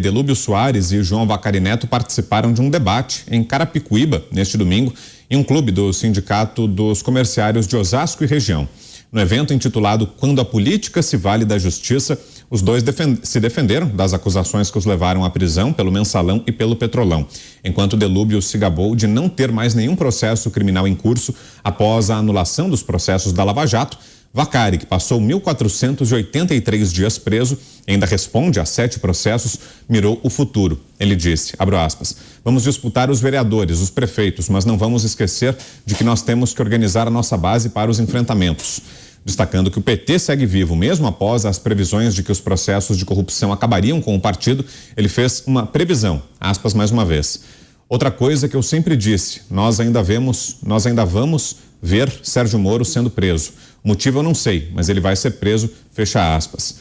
Delúbio Soares e João Vacari Neto participaram de um debate em Carapicuíba, neste domingo, em um clube do Sindicato dos Comerciários de Osasco e região. No evento intitulado Quando a Política se Vale da Justiça, os dois se defenderam das acusações que os levaram à prisão pelo Mensalão e pelo Petrolão, enquanto Delúbio se gabou de não ter mais nenhum processo criminal em curso após a anulação dos processos da Lava Jato. Vacari, que passou 1.483 dias preso, ainda responde a 7 processos, mirou o futuro. Ele disse, abro aspas, vamos disputar os vereadores, os prefeitos, mas não vamos esquecer de que nós temos que organizar a nossa base para os enfrentamentos. Destacando que o PT segue vivo, mesmo após as previsões de que os processos de corrupção acabariam com o partido, ele fez uma previsão, aspas mais uma vez. Outra coisa que eu sempre disse, nós ainda vamos ver Sérgio Moro sendo preso. O motivo eu não sei, mas ele vai ser preso, fecha aspas.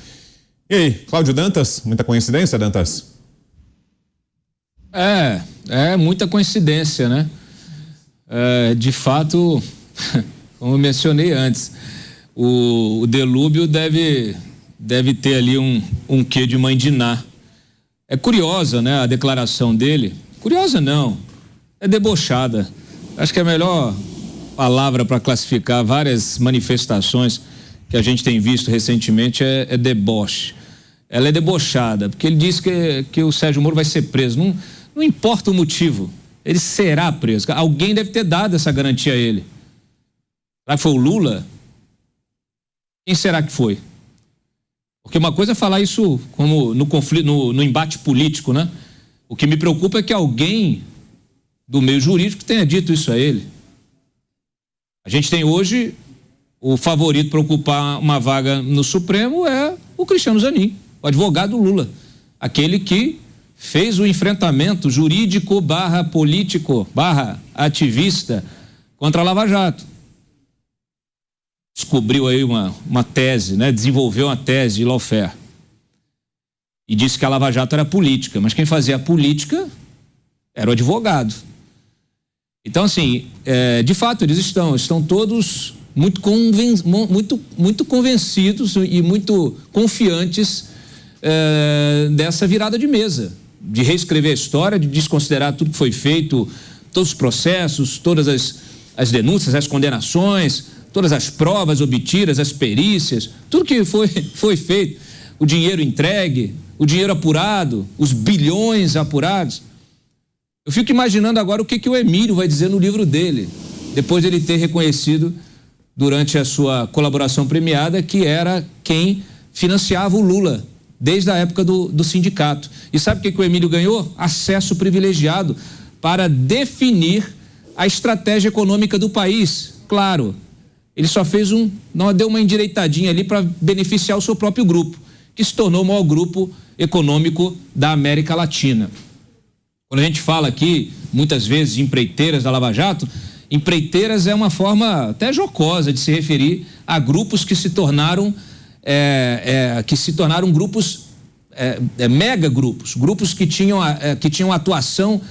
E aí, Cláudio Dantas, muita coincidência, Dantas? É muita coincidência, né? De fato, como eu mencionei antes, o Delúbio deve ter ali um quê de mãe de Ná. É curiosa, né, a declaração dele. Curiosa não, é debochada. Acho que a melhor palavra para classificar várias manifestações que a gente tem visto recentemente é deboche. Ela é debochada, porque ele diz que o Sérgio Moro vai ser preso. Não importa o motivo, ele será preso. Alguém deve ter dado essa garantia a ele. Será que foi o Lula? Quem será que foi? Porque uma coisa é falar isso como no conflito, no embate político, né? O que me preocupa é que alguém do meio jurídico tenha dito isso a ele. A gente tem hoje o favorito para ocupar uma vaga no Supremo é o Cristiano Zanin, o advogado Lula, aquele que fez o enfrentamento jurídico / político / ativista contra a Lava Jato. Descobriu aí uma tese, né? Desenvolveu uma tese de lawfare e disse que a Lava Jato era política, mas quem fazia a política era o advogado. Então, assim, de fato, eles estão todos muito convencidos e muito confiantes dessa virada de mesa, de reescrever a história, de desconsiderar tudo que foi feito, todos os processos, todas as denúncias, as condenações, todas as provas obtidas, as perícias, tudo que foi feito, o dinheiro entregue, o dinheiro apurado, os bilhões apurados. Eu fico imaginando agora o que o Emílio vai dizer no livro dele, depois de ele ter reconhecido durante a sua colaboração premiada que era quem financiava o Lula desde a época do sindicato. E sabe o que o Emílio ganhou? Acesso privilegiado para definir a estratégia econômica do país. Claro, ele só deu uma endireitadinha ali para beneficiar o seu próprio grupo, que se tornou o maior grupo econômico da América Latina. Quando a gente fala aqui, muitas vezes, de empreiteiras da Lava Jato, empreiteiras é uma forma até jocosa de se referir a grupos que se tornaram grupos, mega grupos que tinham atuação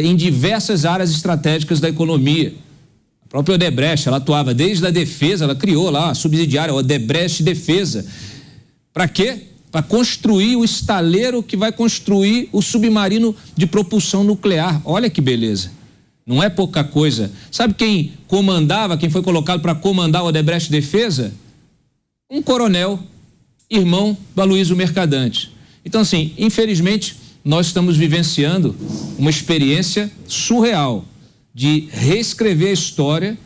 em diversas áreas estratégicas da economia. A própria Odebrecht, ela atuava desde a defesa, ela criou lá a subsidiária Odebrecht Defesa. Para quê? Para construir o estaleiro que vai construir o submarino de propulsão nuclear. Olha que beleza. Não é pouca coisa. Sabe quem foi colocado para comandar a Odebrecht Defesa? Um coronel, irmão do Aloysio Mercadante. Então, assim, infelizmente, nós estamos vivenciando uma experiência surreal de reescrever a história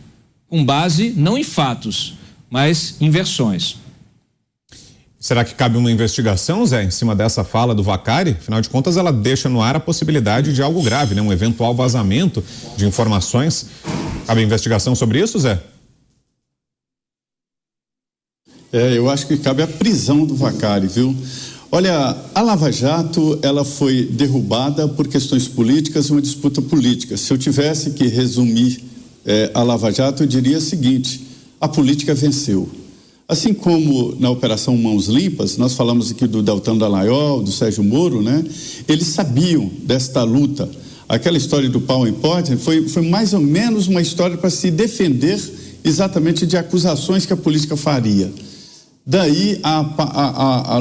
com base não em fatos, mas em versões. Será que cabe uma investigação, Zé, em cima dessa fala do Vacari? Afinal de contas, ela deixa no ar a possibilidade de algo grave, né? Um eventual vazamento de informações. Cabe investigação sobre isso, Zé? Eu acho que cabe a prisão do Vacari, viu? Olha, a Lava Jato, ela foi derrubada por questões políticas, uma disputa política. Se eu tivesse que resumir a Lava Jato, eu diria o seguinte: a política venceu. Assim como na Operação Mãos Limpas, nós falamos aqui do Deltan Dallagnol, do Sérgio Moro, né? Eles sabiam desta luta. Aquela história do pau em pote foi mais ou menos uma história para se defender exatamente de acusações que a política faria. Daí,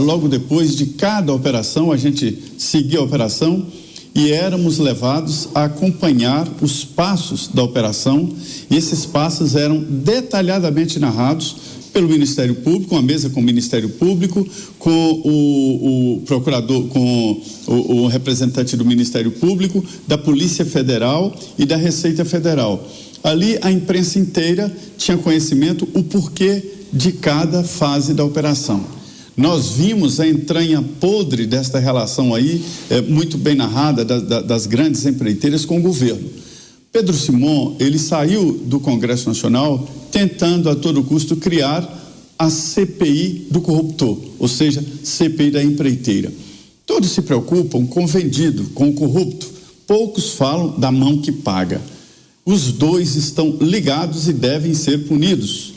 logo depois de cada operação, a gente seguia a operação e éramos levados a acompanhar os passos da operação, e esses passos eram detalhadamente narrados pelo Ministério Público, uma mesa com o Ministério Público, com o procurador, com o representante do Ministério Público, da Polícia Federal e da Receita Federal. Ali a imprensa inteira tinha conhecimento o porquê de cada fase da operação. Nós vimos a entranha podre desta relação aí, muito bem narrada, das grandes empreiteiras com o governo. Pedro Simon, ele saiu do Congresso Nacional tentando a todo custo criar a CPI do corruptor, ou seja, CPI da empreiteira. Todos se preocupam com o vendido, com o corrupto. Poucos falam da mão que paga. Os dois estão ligados e devem ser punidos.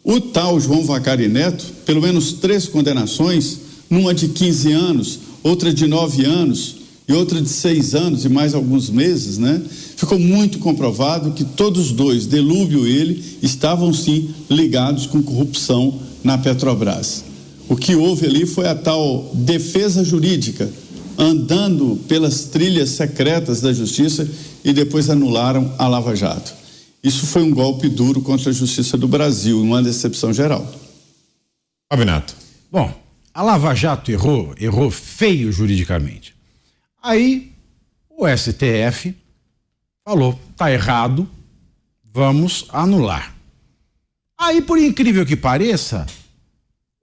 O tal João Vacari Neto, pelo menos 3 condenações, numa de 15 anos, outra de 9 anos e outra de 6 anos e mais alguns meses, né? Ficou muito comprovado que todos os dois, Delúbio e ele, estavam sim ligados com corrupção na Petrobras. O que houve ali foi a tal defesa jurídica, andando pelas trilhas secretas da justiça, e depois anularam a Lava Jato. Isso foi um golpe duro contra a justiça do Brasil, uma decepção geral. Pavinato. Bom, a Lava Jato errou feio juridicamente. Aí o STF falou, tá errado, vamos anular. Aí, por incrível que pareça,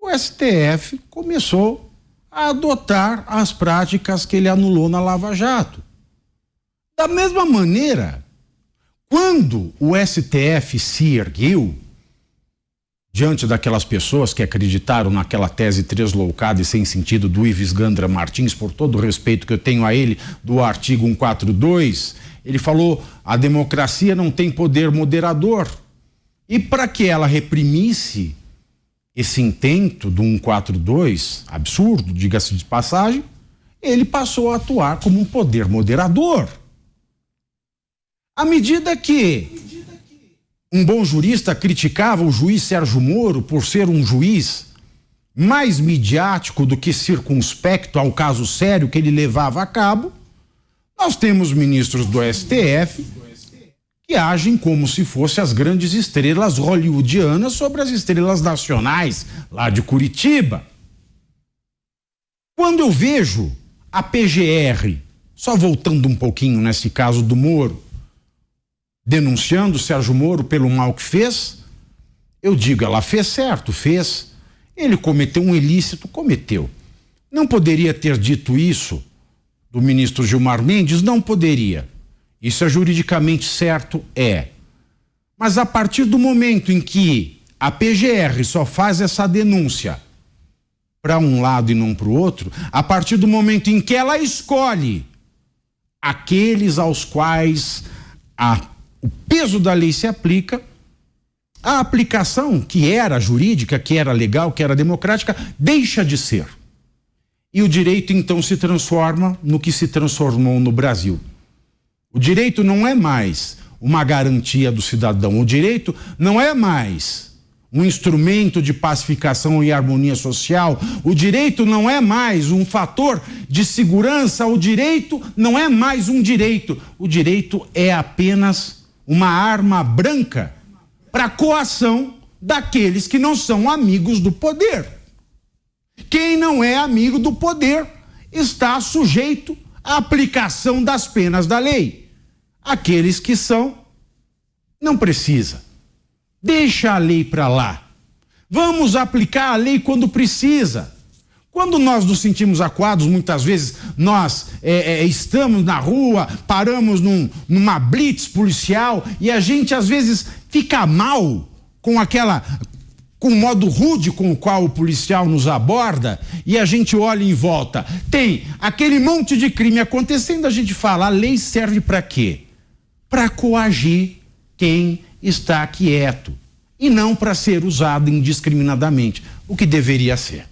o STF começou a adotar as práticas que ele anulou na Lava Jato. Da mesma maneira, quando o STF se ergueu diante daquelas pessoas que acreditaram naquela tese tresloucada e sem sentido do Ives Gandra Martins, por todo o respeito que eu tenho a ele, do artigo 142, ele falou: a democracia não tem poder moderador. E para que ela reprimisse esse intento do 142, absurdo, diga-se de passagem, ele passou a atuar como um poder moderador. À medida que um bom jurista criticava o juiz Sérgio Moro por ser um juiz mais midiático do que circunspecto ao caso sério que ele levava a cabo, nós temos ministros do STF que agem como se fossem as grandes estrelas hollywoodianas sobre as estrelas nacionais lá de Curitiba. Quando eu vejo a PGR, só voltando um pouquinho nesse caso do Moro, denunciando o Sérgio Moro pelo mal que fez, eu digo, ela fez certo, fez. Ele cometeu um ilícito, cometeu. Não poderia ter dito isso do ministro Gilmar Mendes? Não poderia. Isso é juridicamente certo? É. Mas a partir do momento em que a PGR só faz essa denúncia para um lado e não para o outro, a partir do momento em que ela escolhe aqueles aos quais o peso da lei se aplica, a aplicação que era jurídica, que era legal, que era democrática, deixa de ser. E o direito então se transforma no que se transformou no Brasil. O direito não é mais uma garantia do cidadão, o direito não é mais um instrumento de pacificação e harmonia social, o direito não é mais um fator de segurança, o direito não é mais um direito, o direito é apenas uma arma branca para a coação daqueles que não são amigos do poder. Quem não é amigo do poder está sujeito à aplicação das penas da lei. Aqueles que são, não precisa. Deixa a lei para lá. Vamos aplicar a lei quando precisa. Quando nós nos sentimos acuados, muitas vezes nós estamos na rua, paramos numa blitz policial e a gente às vezes fica mal com o modo rude com o qual o policial nos aborda, e a gente olha em volta, tem aquele monte de crime acontecendo, a gente fala, a lei serve para quê? Para coagir quem está quieto e não para ser usado indiscriminadamente, o que deveria ser.